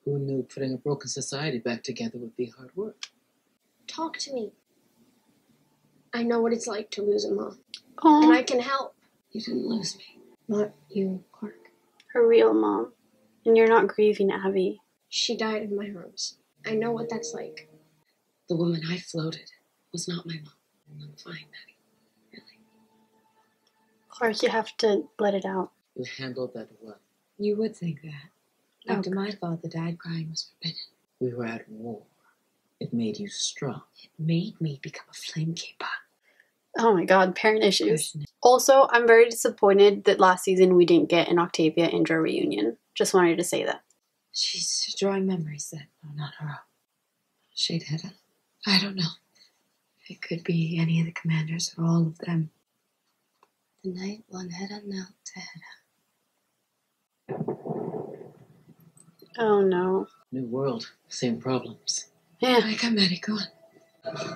Who knew putting a broken society back together would be hard work? Talk to me. I know what it's like to lose a mom. Aww. And I can help. You didn't lose me. Not you, Clarke. Her real mom. And you're not grieving Abby. She died in my arms. I know what that's like. The woman I floated was not my mom. I'm fine, Madi. Really. Clarke, you have to let it out. You handled that well. You would think that. After Okay. my father died, crying was forbidden. We were at war. It made you strong. It made me become a flame keeper. Oh my god, parent issues. Person. Also, I'm very disappointed that last season we didn't get an Octavia Indra reunion. Just wanted to say that. She's drawing memories that are not her own. Sheidheda? I don't know. It could be any of the commanders or all of them. The night one Heda knelt to Heda. Oh no. New world, same problems. Yeah. I got Madi going.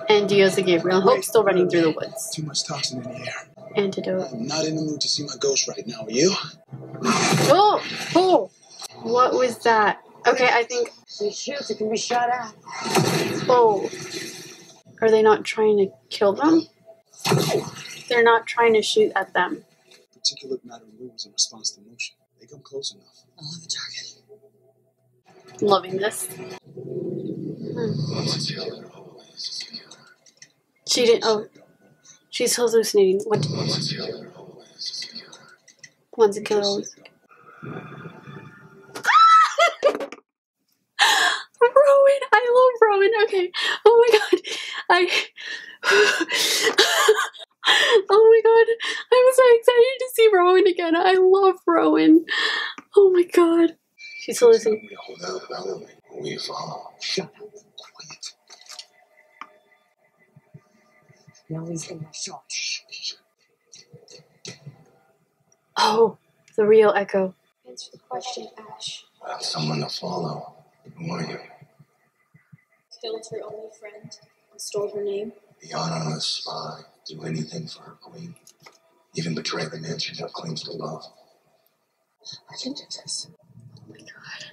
And Dizoya Gabriel. Hope still running through the woods. Too much toxin in the air. Antidote. I'm not in the mood to see my ghost right now. Are you? Oh! Oh! What was that? Okay, I think... She shoots, it can be shot at. Oh. Are they not trying to kill them? They're not trying to shoot at them. Particulate matter moves in response to motion. They come close enough. I'll have a target. Loving this. She didn't... Oh. She's hallucinating. What? Once a killer, always. Rowan! I love Rowan. Okay. Oh my god. Oh my god. I'm so excited to see Rowan again. I love Rowan. Oh my god. She's hallucinating. Shut up. Quiet. Now he's in my shot. Oh, the real Echo. Answer the question, Ash. I have someone to follow. Who are you? Killed her only friend and stole her name. The honorless spy. Do anything for her queen. Even betray the man she now claims to love. I can do this. Oh my god.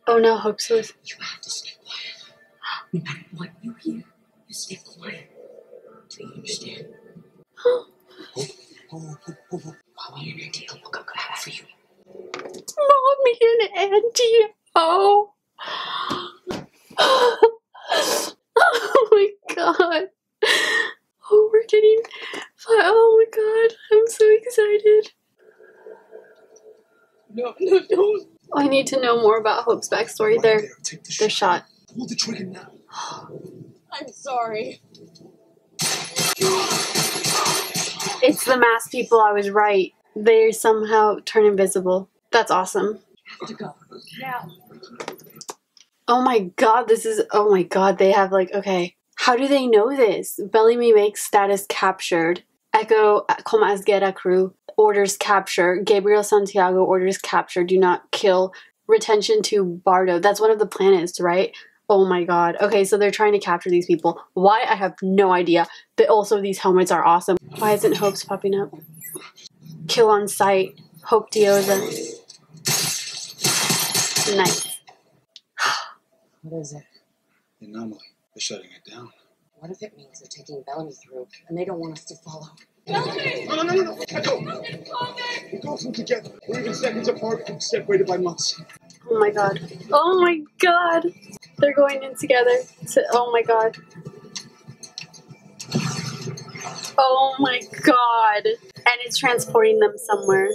Oh no, Hope so. You have to stay quiet. No matter what you hear, you stay quiet. Do you understand? Mommy and Auntie will come grab for you. Mommy and Auntie. Oh. Oh my god. Oh, we're getting... Oh my god. I'm so excited. No, don't. I need to know more about Hope's backstory. They're shot. Pull the trigger now. I'm sorry. It's the masked people, I was right. They somehow turn invisible. That's awesome. You have to go. Now. Oh my god, this is... Oh my god, they have like... Okay. How do they know this? Bellamy makes status captured. Echo, como Asgera crew, orders capture. Gabriel Santiago orders capture. Do not kill. Retention to Bardo. That's one of the planets, right? Oh my god. Okay, so they're trying to capture these people. Why? I have no idea. But also these helmets are awesome. Why isn't Hope's popping up? Kill on sight. Hope Dizoya. Nice. What is it? The anomaly. They're shutting it down. What if it means they're taking Bellamy through and they don't want us to follow? No. Echo! We go through together. We're even seconds apart, separated by months. Oh my god. Oh my god. They're going in together. Oh my god. Oh my god. And it's transporting them somewhere.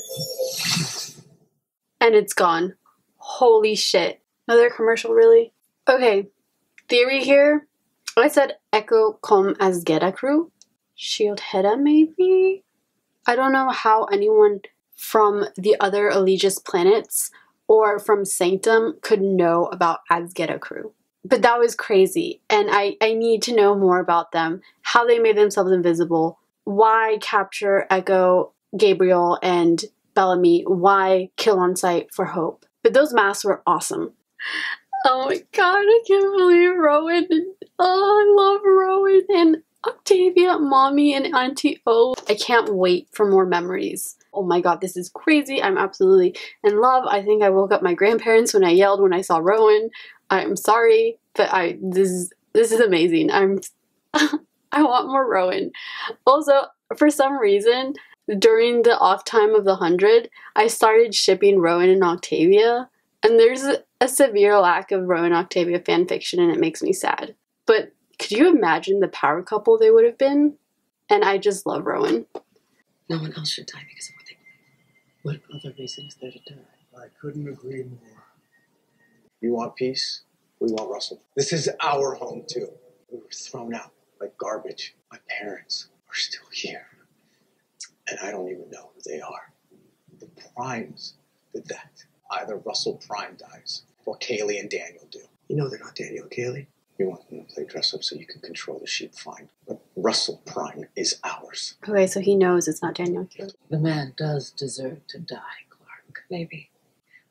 And it's gone. Holy shit. Another commercial, really? Okay. Theory here. I said Echo com Asgera crew. Sheidheda, maybe? I don't know how anyone from the other Eligius planets or from Sanctum could know about Asgera crew. But that was crazy, and I need to know more about them, how they made themselves invisible, why capture Echo, Gabriel, and Bellamy, why kill on sight for Hope. But those masks were awesome. Oh my god, I can't believe Rowan. Oh, I love Rowan. And Octavia, Mommy, and Auntie O. I can't wait for more memories. Oh my god, this is crazy. I'm absolutely in love. I think I woke up my grandparents when I yelled when I saw Rowan. I'm sorry, but this is amazing. I want more Rowan. Also, for some reason, during the off time of the 100, I started shipping Rowan and Octavia, and there's a severe lack of Rowan and Octavia fanfiction, and it makes me sad. But could you imagine the power couple they would have been? And I just love Rowan. No one else should die because of what they believe. What other reason is there to die? I couldn't agree more. You want peace? We want Russell. This is our home, too. We were thrown out like garbage. My parents are still here. And I don't even know who they are. The Primes did that. Either Russell Prime dies, or Kaylee and Daniel do. You know they're not Daniel and Kaylee. You want them to play dress up so you can control the sheep, fine. But Russell Prime is ours. Okay, so he knows it's not Daniel. The man does deserve to die, Clarke. Maybe.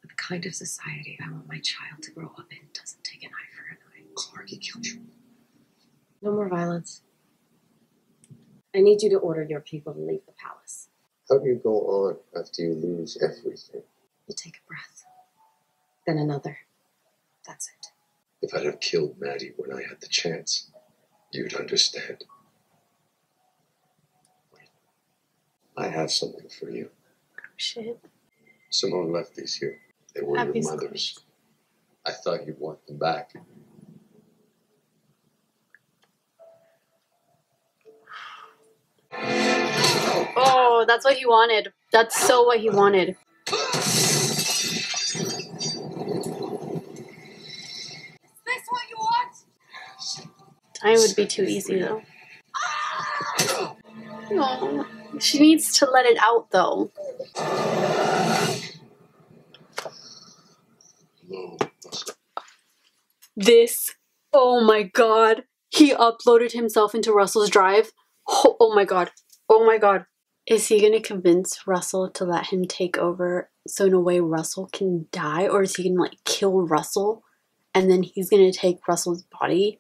But the kind of society I want my child to grow up in doesn't take an eye for an eye. Clarke, he killed you. No more violence. I need you to order your people to leave the palace. How do you go on after you lose everything? You take a breath. Then another. That's it. If I'd have killed Madi when I had the chance, you'd understand. I have something for you. Oh, shit. Simone left these here. They were Happy your mother's. I thought you'd want them back. Oh, that's what he wanted. That's so what he wanted. Time would be too easy, though. Oh, she needs to let it out, though. This, oh my god. He uploaded himself into Russell's drive. Oh my god. Oh my god. Is he gonna convince Russell to let him take over so in a way Russell can die? Or is he gonna like kill Russell and then he's gonna take Russell's body?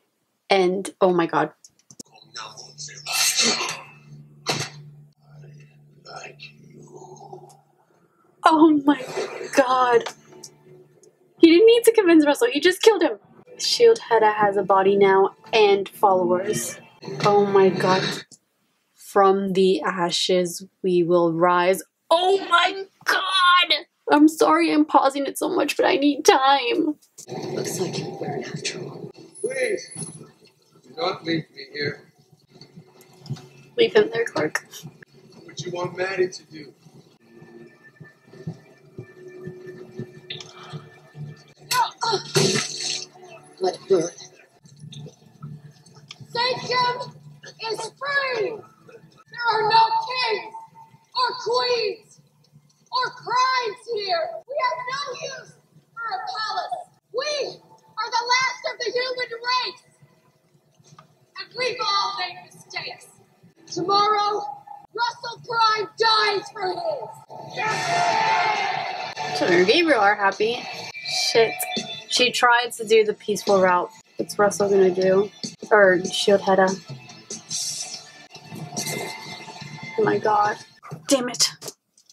And oh my god. Oh my god. He didn't need to convince Russell, he just killed him. Sheidheda has a body now and followers. Oh my god. From the ashes we will rise. Oh my god! I'm sorry I'm pausing it so much, but I need time. Looks like you learn after all. Please, do not leave me here. Leave him there, Clarke. What you want Madi to do? Let it burn. Sanctum is free! There are no kings or queens or crimes here! We have no use for a palace! We are the last of the human race! And we've all made mistakes! Tomorrow, Russell Prime dies for his! So Gabriel are happy. Shit. She tried to do the peaceful route. What's Russell gonna do? Or Sheidheda. Oh my god. Damn it.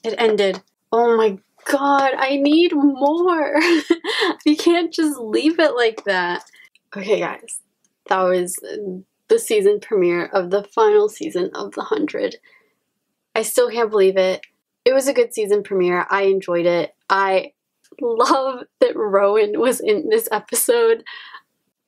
It ended. Oh my god, I need more. You can't just leave it like that. Okay guys, that was the season premiere of the final season of The 100. I still can't believe it. It was a good season premiere. I enjoyed it. I love that Rowan was in this episode.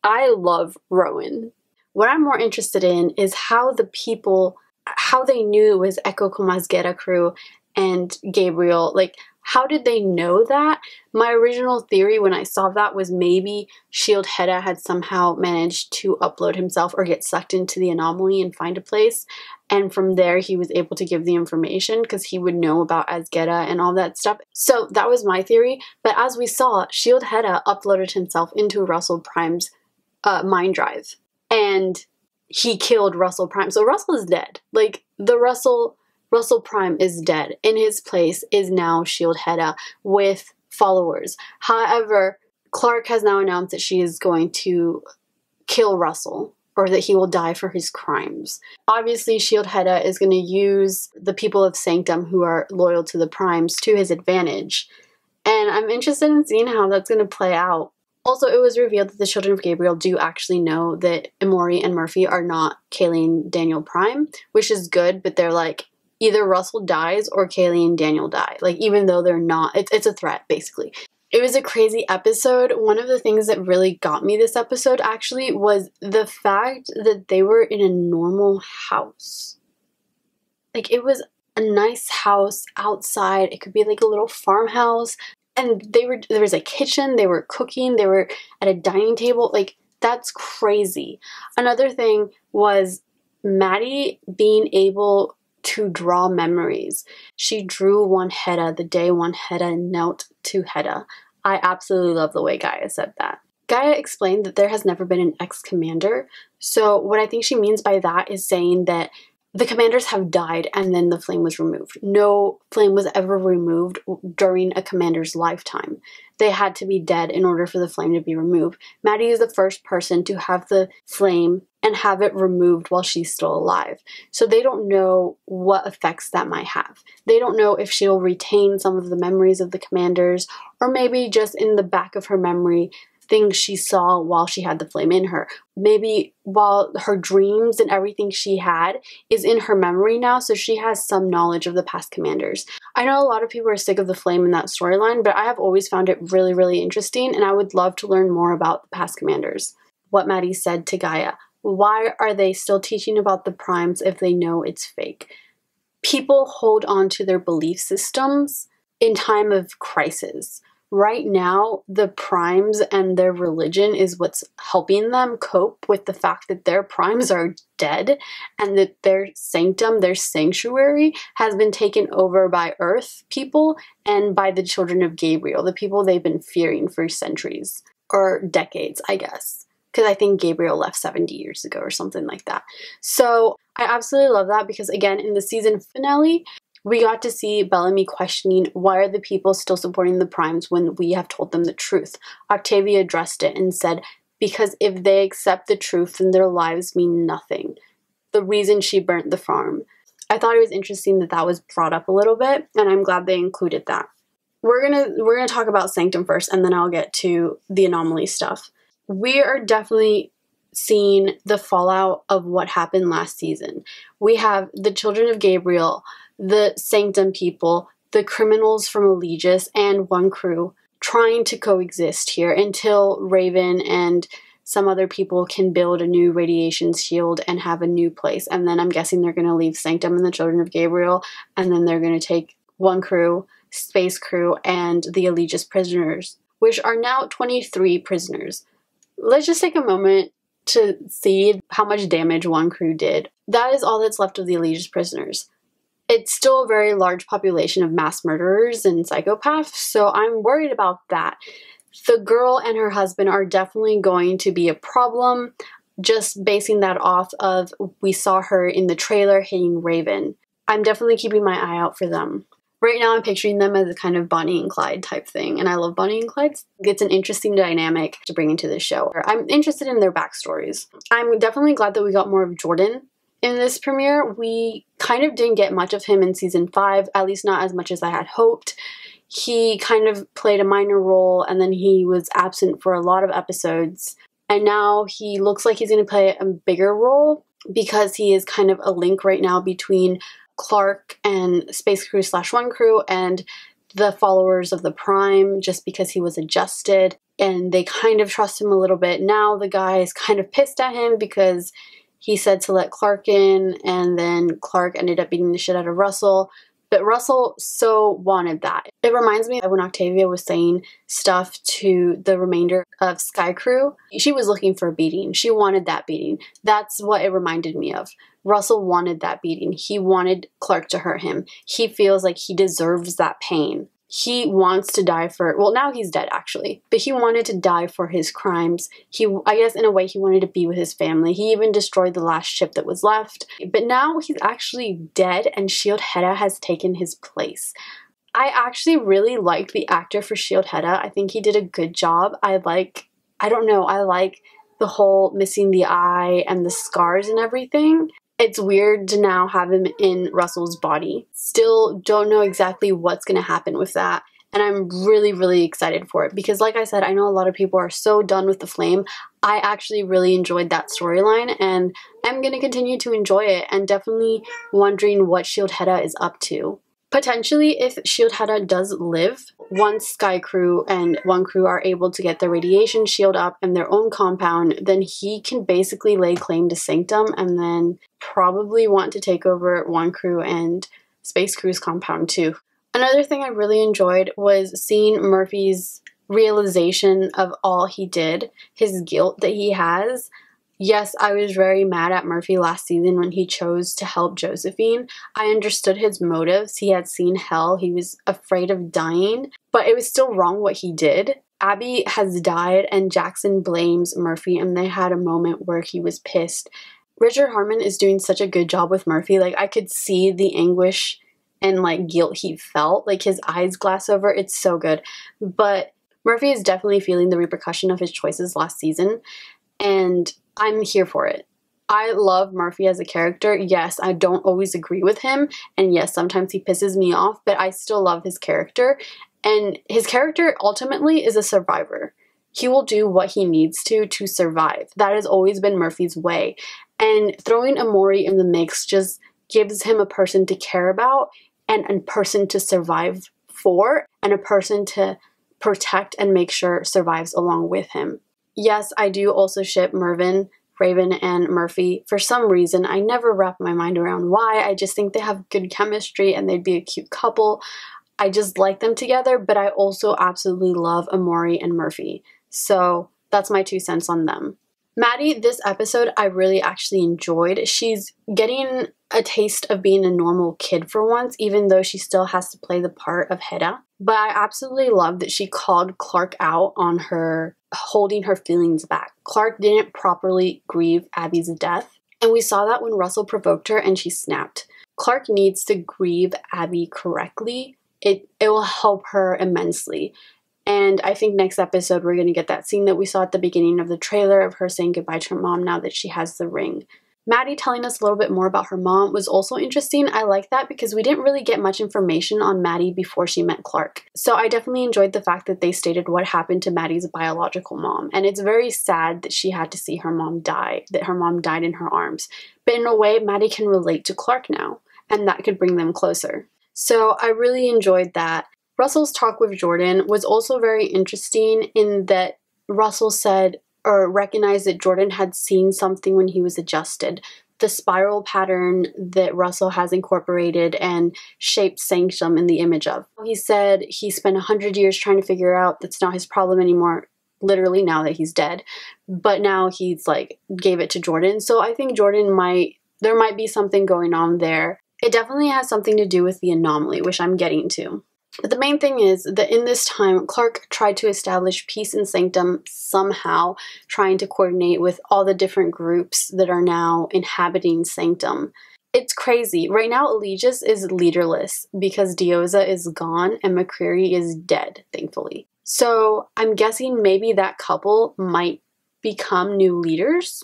I love Rowan. What I'm more interested in is how the people, how they knew it was Echo Comasgueta crew and Gabriel. Like, how did they know that? My original theory when I saw that was maybe Sheidheda had somehow managed to upload himself or get sucked into the anomaly and find a place. And from there, he was able to give the information because he would know about Asgeta and all that stuff. So that was my theory. But as we saw, Sheidheda uploaded himself into Russell Prime's mind drive. And he killed Russell Prime. So Russell is dead. Like, the Russell Prime is dead. In his place is now Sheidheda with followers. However, Clarke has now announced that she is going to kill Russell. or that he will die for his crimes. Obviously, Sheidheda is going to use the people of Sanctum who are loyal to the Primes to his advantage. And I'm interested in seeing how that's going to play out. Also, it was revealed that the children of Gabriel do actually know that Emori and Murphy are not Kaylee and Daniel Prime, which is good, but they're like, either Russell dies or Kaylee and Daniel die. Like, even though they're not, it's a threat, basically. It was a crazy episode. One of the things that really got me this episode, actually, was the fact that they were in a normal house. Like, it was a nice house outside. It could be like a little farmhouse. And there was a kitchen, they were cooking, they were at a dining table. Like, that's crazy. Another thing was Madi being able to draw memories. She drew Wanheda the day Wanheda knelt to Heda. I absolutely love the way Gaia said that. Gaia explained that there has never been an ex-commander. So what I think she means by that is saying that the commanders have died and then the flame was removed. No flame was ever removed during a commander's lifetime. They had to be dead in order for the flame to be removed. Madi is the first person to have the flame and have it removed while she's still alive. So they don't know what effects that might have. They don't know if she'll retain some of the memories of the commanders, or maybe just in the back of her memory, things she saw while she had the flame in her. Maybe while her dreams and everything she had is in her memory now, so she has some knowledge of the past commanders. I know a lot of people are sick of the flame in that storyline, but I have always found it really, really interesting, and I would love to learn more about the past commanders. What Madi said to Gaia. Why are they still teaching about the Primes if they know it's fake? People hold on to their belief systems in time of crisis. Right now, the Primes and their religion is what's helping them cope with the fact that their Primes are dead and that their sanctum, their sanctuary, has been taken over by Earth people and by the children of Gabriel, the people they've been fearing for centuries, or decades, I guess. Because I think Gabriel left 70 years ago or something like that. So I absolutely love that because, again, in the season finale, we got to see Bellamy questioning why are the people still supporting the Primes when we have told them the truth. Octavia addressed it and said, because if they accept the truth, then their lives mean nothing. The reason she burnt the farm. I thought it was interesting that that was brought up a little bit, and I'm glad they included that. We're gonna talk about Sanctum first, and then I'll get to the anomaly stuff. We are definitely seeing the fallout of what happened last season. We have the children of Gabriel, the Sanctum people, the criminals from Eligius, and one crew trying to coexist here until Raven and some other people can build a new radiation shield and have a new place. And then I'm guessing they're going to leave Sanctum and the children of Gabriel, and then they're going to take one crew, Space Crew, and the Eligius Prisoners, which are now 23 prisoners. Let's just take a moment to see how much damage one crew did. That is all that's left of the Eligius Prisoners. It's still a very large population of mass murderers and psychopaths, so I'm worried about that. The girl and her husband are definitely going to be a problem, just basing that off of we saw her in the trailer hitting Raven. I'm definitely keeping my eye out for them. Right now I'm picturing them as a kind of Bonnie and Clyde type thing, and I love Bonnie and Clyde. It's an interesting dynamic to bring into the show. I'm interested in their backstories. I'm definitely glad that we got more of Jordan in this premiere. We kind of didn't get much of him in season 5, at least not as much as I had hoped. He kind of played a minor role, and then he was absent for a lot of episodes, and now he looks like he's going to play a bigger role because he is kind of a link right now between Clarke and Space Crew / One Crew and the followers of the Prime, just because he was adjusted and they kind of trust him a little bit. Now the guy is kind of pissed at him because he said to let Clarke in, and then Clarke ended up beating the shit out of Russell. But Russell so wanted that. It reminds me of when Octavia was saying stuff to the remainder of Sky Crew. She was looking for a beating. She wanted that beating. That's what it reminded me of. Russell wanted that beating. He wanted Clarke to hurt him. He feels like he deserves that pain. He wants to die for, well, now he's dead actually, but he wanted to die for his crimes. I guess in a way he wanted to be with his family. He even destroyed the last ship that was left, but now he's actually dead and Sheidheda has taken his place. I actually really liked the actor for Sheidheda. I think he did a good job. I like the whole missing the eye and the scars and everything, it's weird to now have him in Russell's body. Still don't know exactly what's going to happen with that. And I'm really, really excited for it because, like I said, I know a lot of people are so done with the Flame. I actually really enjoyed that storyline, and I'm going to continue to enjoy it, and definitely wondering what Sheidheda is up to. Potentially, if Sheidheda does live, once Sky Crew and One Crew are able to get their radiation shield up in their own compound, then he can basically lay claim to Sanctum and then probably want to take over One Crew and Space Crew's compound too. Another thing I really enjoyed was seeing Murphy's realization of all he did, his guilt that he has. Yes, I was very mad at Murphy last season when he chose to help Josephine. I understood his motives. He had seen hell. He was afraid of dying, but it was still wrong what he did. Abby has died and Jackson blames Murphy, and they had a moment where he was pissed. Richard Harmon is doing such a good job with Murphy. Like, I could see the anguish and like guilt he felt, like his eyes glass over. It's so good. But Murphy is definitely feeling the repercussion of his choices last season, and I'm here for it. I love Murphy as a character. Yes, I don't always agree with him, and yes, sometimes he pisses me off, but I still love his character, and his character ultimately is a survivor. He will do what he needs to survive. That has always been Murphy's way, and throwing Amori in the mix just gives him a person to care about, and a person to survive for, and a person to protect and make sure survives along with him. Yes, I do also ship Mervyn, Raven, and Murphy. For some reason, I never wrap my mind around why. I just think they have good chemistry and they'd be a cute couple. I just like them together, but I also absolutely love Amori and Murphy. So that's my 2 cents on them. Madi, this episode I really actually enjoyed. She's getting a taste of being a normal kid for once, even though she still has to play the part of Sheidheda. But I absolutely love that she called Clarke out on her holding her feelings back. Clarke didn't properly grieve Abby's death, and we saw that when Russell provoked her and she snapped. Clarke needs to grieve Abby correctly. It will help her immensely. And I think next episode we're going to get that scene that we saw at the beginning of the trailer of her saying goodbye to her mom now that she has the ring. Madi telling us a little bit more about her mom was also interesting. I like that because we didn't really get much information on Madi before she met Clarke. So I definitely enjoyed the fact that they stated what happened to Madi's biological mom. And it's very sad that she had to see her mom die, that her mom died in her arms. But in a way, Madi can relate to Clarke now, and that could bring them closer. So I really enjoyed that. Russell's talk with Jordan was also very interesting in that Russell said or recognized that Jordan had seen something when he was adjusted. The spiral pattern that Russell has incorporated and shaped Sanctum in the image of. He said he spent 100 years trying to figure out that's not his problem anymore, literally now that he's dead. But now he's like, gave it to Jordan. So I think there might be something going on there. It definitely has something to do with the anomaly, which I'm getting to. But the main thing is that in this time, Clarke tried to establish peace in Sanctum somehow, trying to coordinate with all the different groups that are now inhabiting Sanctum. It's crazy. Right now, Eligius is leaderless because Dizoya is gone and McCreary is dead, thankfully. So I'm guessing maybe that couple might become new leaders.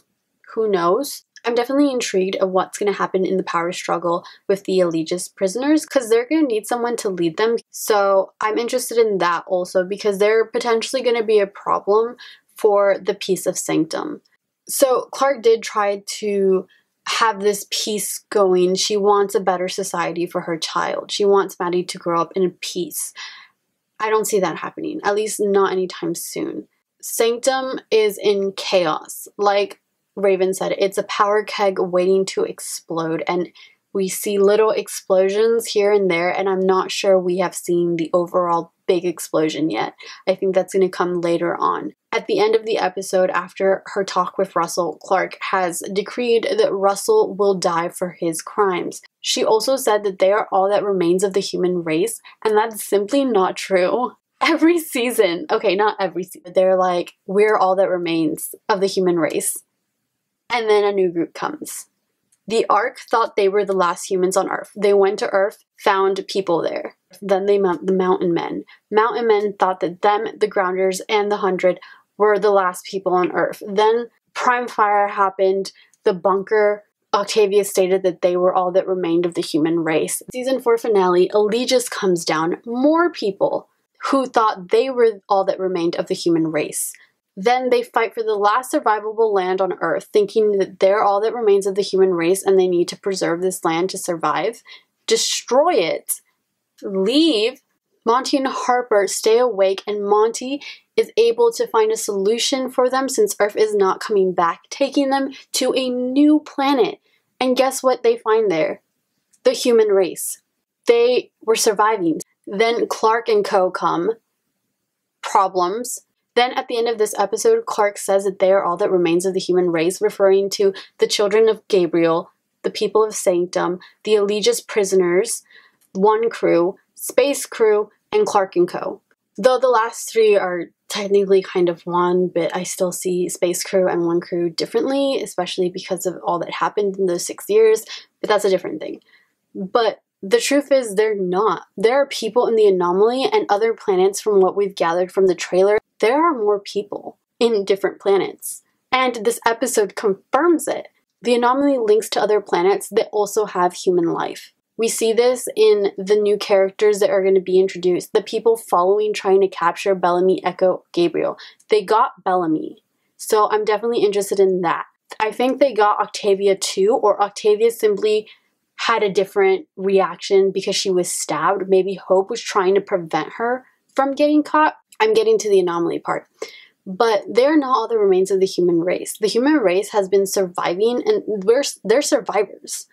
Who knows? I'm definitely intrigued of what's going to happen in the power struggle with the Eligius prisoners because they're going to need someone to lead them. So I'm interested in that also because they're potentially going to be a problem for the peace of Sanctum. So Clarke did try to have this peace going. She wants a better society for her child. She wants Madi to grow up in peace. I don't see that happening, at least not anytime soon. Sanctum is in chaos. Like Raven said, it's a power keg waiting to explode, and we see little explosions here and there, and I'm not sure we have seen the overall big explosion yet. I think that's going to come later on. At the end of the episode, after her talk with Russell, Clarke has decreed that Russell will die for his crimes. She also said that they are all that remains of the human race, and that's simply not true. Every season, okay, not every season, they're like, we're all that remains of the human race. And then a new group comes. The Ark thought they were the last humans on Earth. They went to Earth, found people there. Then they met the Mountain Men. Mountain Men thought that them, the Grounders, and the 100 were the last people on Earth. Then Prime Fire happened, the bunker, Octavia stated that they were all that remained of the human race. Season 4 finale, Eligius comes down, more people who thought they were all that remained of the human race. Then they fight for the last survivable land on Earth, thinking that they're all that remains of the human race and they need to preserve this land to survive. Destroy it. Leave. Monty and Harper stay awake, and Monty is able to find a solution for them since Earth is not coming back, taking them to a new planet. And guess what they find there? The human race. They were surviving. Then Clarke and co. come. Problems. Then at the end of this episode, Clarke says that they are all that remains of the human race, referring to the children of Gabriel, the people of Sanctum, the Eligius Prisoners, One Crew, Space Crew, and Clarke and co. Though the last three are technically kind of one, but I still see Space Crew and One Crew differently, especially because of all that happened in those 6 years, but that's a different thing. But the truth is they're not. There are people in the anomaly and other planets from what we've gathered from the trailer. There are more people in different planets. And this episode confirms it. The anomaly links to other planets that also have human life. We see this in the new characters that are going to be introduced. The people following trying to capture Bellamy, Echo, Gabriel. They got Bellamy. So I'm definitely interested in that. I think they got Octavia too, or Octavia simply had a different reaction because she was stabbed. Maybe Hope was trying to prevent her from getting caught. I'm getting to the anomaly part. But they're not all the remains of the human race. The human race has been surviving, and they're survivors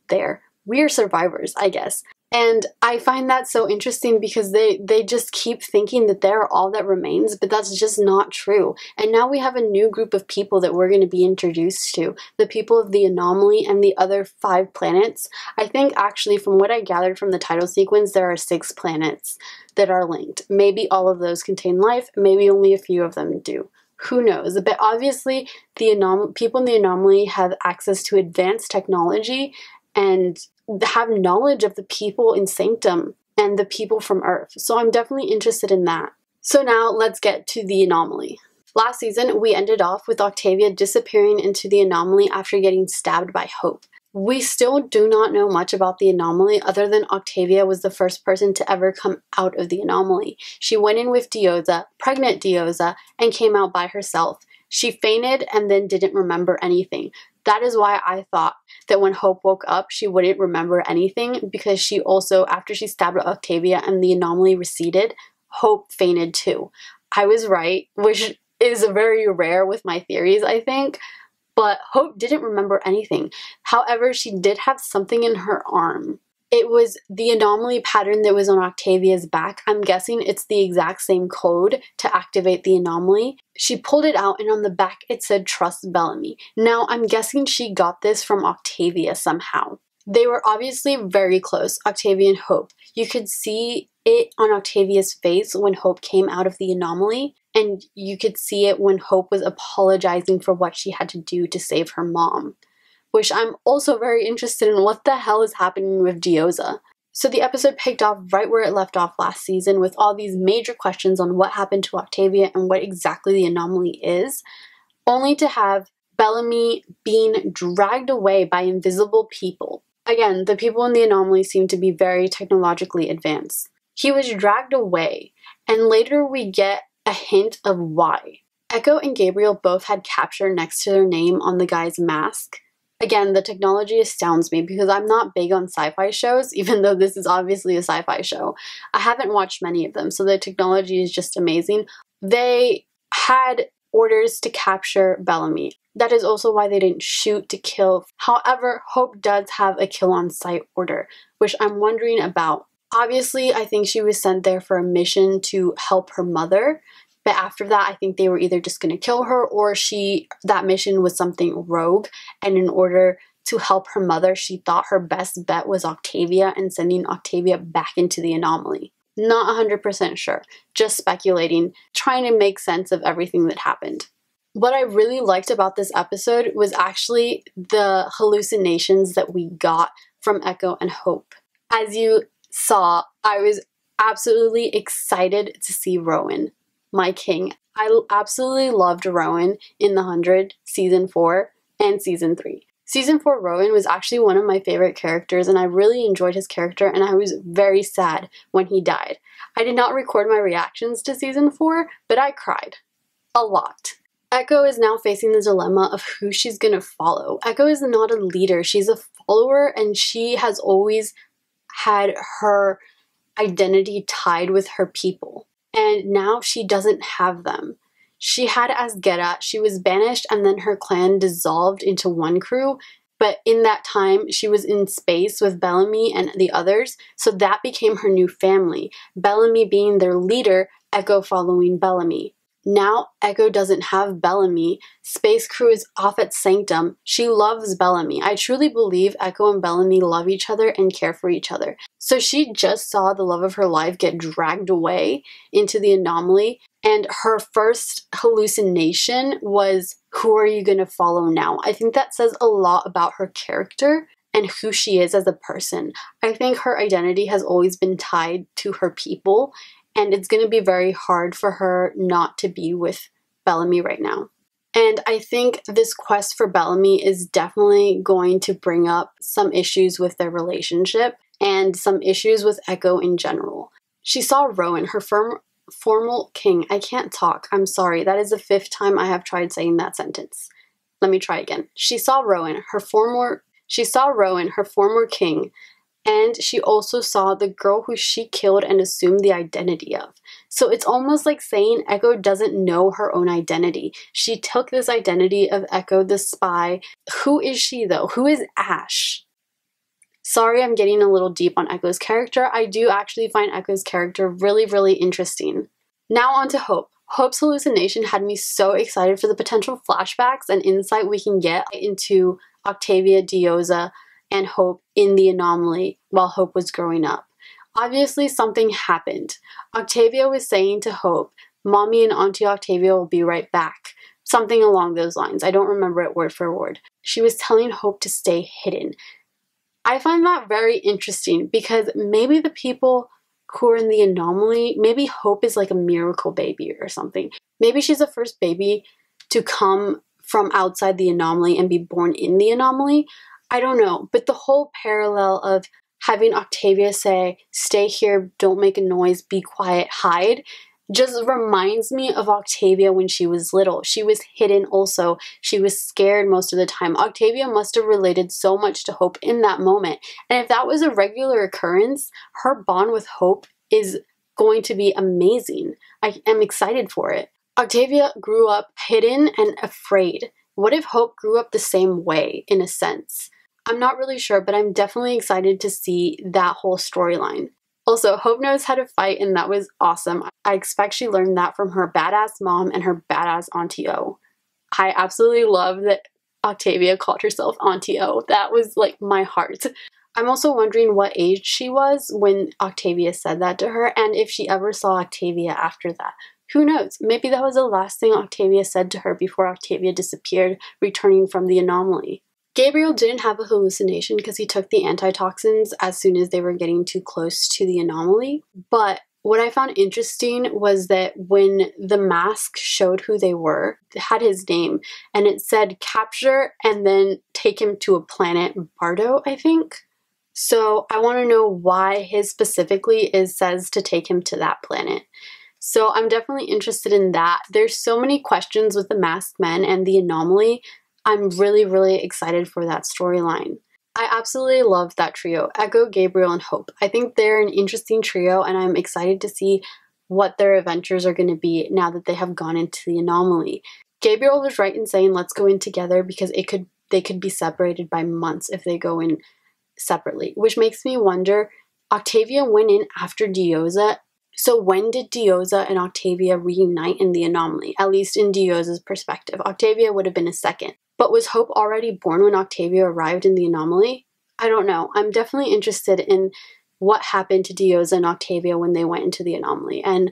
there. We're survivors, I guess. And I find that so interesting because they just keep thinking that they're all that remains, but that's just not true. And now we have a new group of people that we're going to be introduced to. The people of the anomaly and the other 5 planets. I think actually from what I gathered from the title sequence, there are 6 planets that are linked. Maybe all of those contain life, maybe only a few of them do. Who knows? But obviously the people in the anomaly have access to advanced technology and have knowledge of the people in Sanctum and the people from Earth. So I'm definitely interested in that. So now let's get to the anomaly. Last season, we ended off with Octavia disappearing into the anomaly after getting stabbed by Hope. We still do not know much about the anomaly other than Octavia was the first person to ever come out of the anomaly. She went in with Dizoya, pregnant Dizoya, and came out by herself. She fainted and then didn't remember anything. That is why I thought that when Hope woke up, she wouldn't remember anything, because she also, after she stabbed Octavia and the anomaly receded, Hope fainted too. I was right, which is very rare with my theories, I think, but Hope didn't remember anything. However, she did have something in her arm. It was the anomaly pattern that was on Octavia's back. I'm guessing it's the exact same code to activate the anomaly. She pulled it out and on the back it said "Trust Bellamy." Now I'm guessing she got this from Octavia somehow. They were obviously very close, Octavia and Hope. You could see it on Octavia's face when Hope came out of the anomaly, and you could see it when Hope was apologizing for what she had to do to save her mom. Which I'm also very interested in what the hell is happening with Dizoya. So the episode picked off right where it left off last season with all these major questions on what happened to Octavia and what exactly the anomaly is, only to have Bellamy being dragged away by invisible people. Again, the people in the anomaly seem to be very technologically advanced. He was dragged away, and later we get a hint of why. Echo and Gabriel both had capture next to their name on the guy's mask. Again, the technology astounds me because I'm not big on sci-fi shows, even though this is obviously a sci-fi show. I haven't watched many of them, so the technology is just amazing. They had orders to capture Bellamy. That is also why they didn't shoot to kill. However, Hope does have a kill on sight order, which I'm wondering about. Obviously, I think she was sent there for a mission to help her mother. But after that, I think they were either just going to kill her or that mission was something rogue. And in order to help her mother, she thought her best bet was Octavia and sending Octavia back into the anomaly. Not 100% sure. Just speculating, trying to make sense of everything that happened. What I really liked about this episode was actually the hallucinations that we got from Echo and Hope. As you saw, I was absolutely excited to see Rowan. My king. I absolutely loved Rowan in The 100, Season 4, and Season 3. Season 4 Rowan was actually one of my favorite characters, and I really enjoyed his character, and I was very sad when he died. I did not record my reactions to Season 4, but I cried. A lot. Echo is now facing the dilemma of who she's gonna follow. Echo is not a leader, she's a follower, and she has always had her identity tied with her people. And now she doesn't have them. She had Asgera, she was banished, and then her clan dissolved into one crew, but in that time she was in space with Bellamy and the others, so that became her new family. Bellamy being their leader, Echo following Bellamy. Now Echo doesn't have Bellamy. Space Crew is off at Sanctum. She loves Bellamy. I truly believe Echo and Bellamy love each other and care for each other. So she just saw the love of her life get dragged away into the anomaly, and her first hallucination was, who are you going to follow now? I think that says a lot about her character and who she is as a person. I think her identity has always been tied to her people, and it's going to be very hard for her not to be with Bellamy right now. And I think this quest for Bellamy is definitely going to bring up some issues with their relationship and some issues with Echo in general. She saw Rowan, her formal king. I can't talk. I'm sorry. That is the 5th time I have tried saying that sentence. Let me try again. She saw Rowan, her former king. And she also saw the girl who she killed and assumed the identity of. So it's almost like saying Echo doesn't know her own identity. She took this identity of Echo the spy. Who is she though? Who is Ash? Sorry, I'm getting a little deep on Echo's character. I do actually find Echo's character really, really interesting. Now on to Hope. Hope's hallucination had me so excited for the potential flashbacks and insight we can get into Octavia Dizoya and Hope in the anomaly while Hope was growing up. Obviously, something happened. Octavia was saying to Hope, Mommy and Auntie Octavia will be right back. Something along those lines. I don't remember it word for word. She was telling Hope to stay hidden. I find that very interesting because maybe the people who are in the anomaly, maybe Hope is like a miracle baby or something. Maybe she's the first baby to come from outside the anomaly and be born in the anomaly. I don't know, but the whole parallel of having Octavia say, stay here, don't make a noise, be quiet, hide, just reminds me of Octavia when she was little. She was hidden also. She was scared most of the time. Octavia must have related so much to Hope in that moment. And if that was a regular occurrence, her bond with Hope is going to be amazing. I am excited for it. Octavia grew up hidden and afraid. What if Hope grew up the same way, in a sense? I'm not really sure, but I'm definitely excited to see that whole storyline. Also, Hope knows how to fight, and that was awesome. I expect she learned that from her badass mom and her badass Auntie O. I absolutely love that Octavia called herself Auntie O. That was like my heart. I'm also wondering what age she was when Octavia said that to her, and if she ever saw Octavia after that. Who knows? Maybe that was the last thing Octavia said to her before Octavia disappeared, returning from the anomaly. Gabriel didn't have a hallucination because he took the antitoxins as soon as they were getting too close to the anomaly. But what I found interesting was that when the mask showed who they were, it had his name, and it said capture and then take him to a planet, Bardo, I think. So I want to know why his specifically says to take him to that planet. So I'm definitely interested in that. There's so many questions with the masked men and the anomaly. I'm really, really excited for that storyline. I absolutely love that trio, Echo, Gabriel, and Hope. I think they're an interesting trio, and I'm excited to see what their adventures are going to be now that they have gone into the anomaly. Gabriel was right in saying let's go in together because they could be separated by months if they go in separately, which makes me wonder, Octavia went in after Dizoya. So when did Dizoya and Octavia reunite in the anomaly? At least in Dizoya's perspective. Octavia would have been a second. But was Hope already born when Octavia arrived in the anomaly? I don't know. I'm definitely interested in what happened to Dizoya and Octavia when they went into the anomaly. And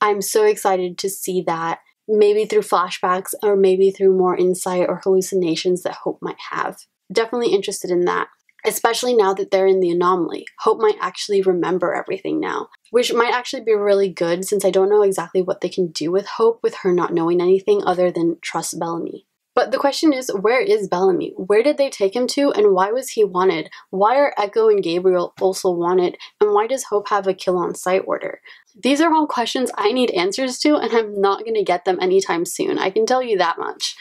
I'm so excited to see that, maybe through flashbacks or maybe through more insight or hallucinations that Hope might have. Definitely interested in that. especially now that they're in the anomaly. Hope might actually remember everything now, which might actually be really good since I don't know exactly what they can do with Hope with her not knowing anything other than trust Bellamy. But the question is, where is Bellamy? Where did they take him to, and why was he wanted? Why are Echo and Gabriel also wanted, and why does Hope have a kill on sight order? These are all questions I need answers to, and I'm not going to get them anytime soon. I can tell you that much.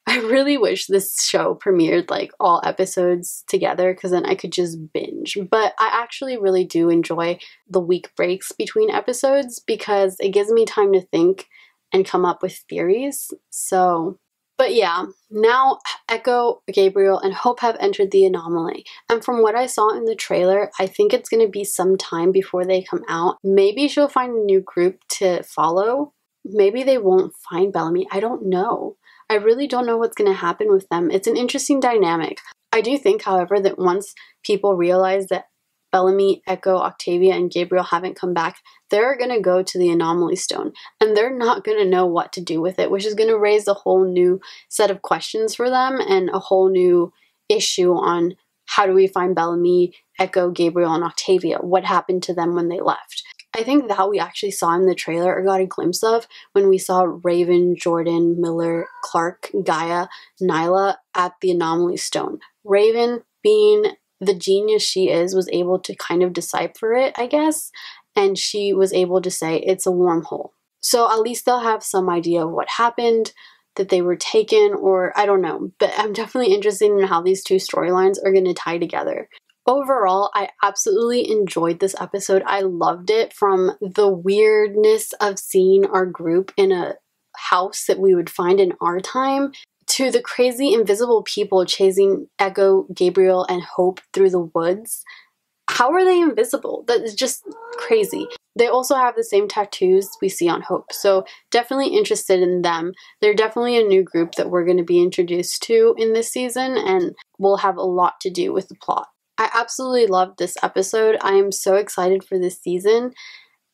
I really wish this show premiered like all episodes together because then I could just binge. But I actually really do enjoy the week breaks between episodes because it gives me time to think and come up with theories. But yeah, now Echo, Gabriel, and Hope have entered the anomaly. And from what I saw in the trailer, I think it's going to be some time before they come out. Maybe she'll find a new group to follow. Maybe they won't find Bellamy. I don't know. I really don't know what's going to happen with them. It's an interesting dynamic. I do think, however, that once people realize that Bellamy, Echo, Octavia, and Gabriel haven't come back, they're going to go to the Anomaly Stone, and they're not going to know what to do with it, which is going to raise a whole new set of questions for them and a whole new issue on how do we find Bellamy, Echo, Gabriel, and Octavia? What happened to them when they left? I think that we actually saw in the trailer or got a glimpse of when we saw Raven, Jordan, Miller, Clarke, Gaia, Nyla at the Anomaly Stone. Raven, being the genius she is, was able to kind of decipher it, I guess, and she was able to say it's a wormhole. So at least they'll have some idea of what happened, that they were taken, or I don't know, but I'm definitely interested in how these two storylines are going to tie together. Overall, I absolutely enjoyed this episode. I loved it, from the weirdness of seeing our group in a house that we would find in our time, to the crazy invisible people chasing Echo, Gabriel, and Hope through the woods. How are they invisible? That is just crazy. They also have the same tattoos we see on Hope, so definitely interested in them. They're definitely a new group that we're going to be introduced to in this season and will have a lot to do with the plot. I absolutely loved this episode. I am so excited for this season,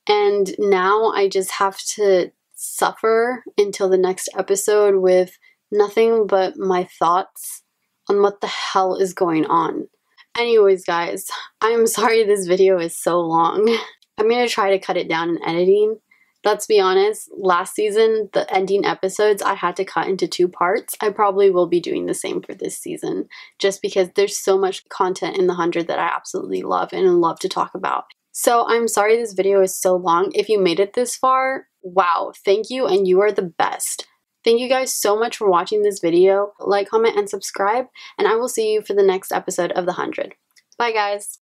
and now I just have to suffer until the next episode with nothing but my thoughts on what the hell is going on. Anyways, guys, I'm sorry this video is so long. I'm going to try to cut it down in editing. Let's be honest, last season, the ending episodes I had to cut into 2 parts. I probably will be doing the same for this season, just because there's so much content in the 100 that I absolutely love and love to talk about. So I'm sorry this video is so long. If you made it this far, wow, thank you, and you are the best. Thank you guys so much for watching this video. Like, comment, and subscribe, and I will see you for the next episode of the 100. Bye, guys.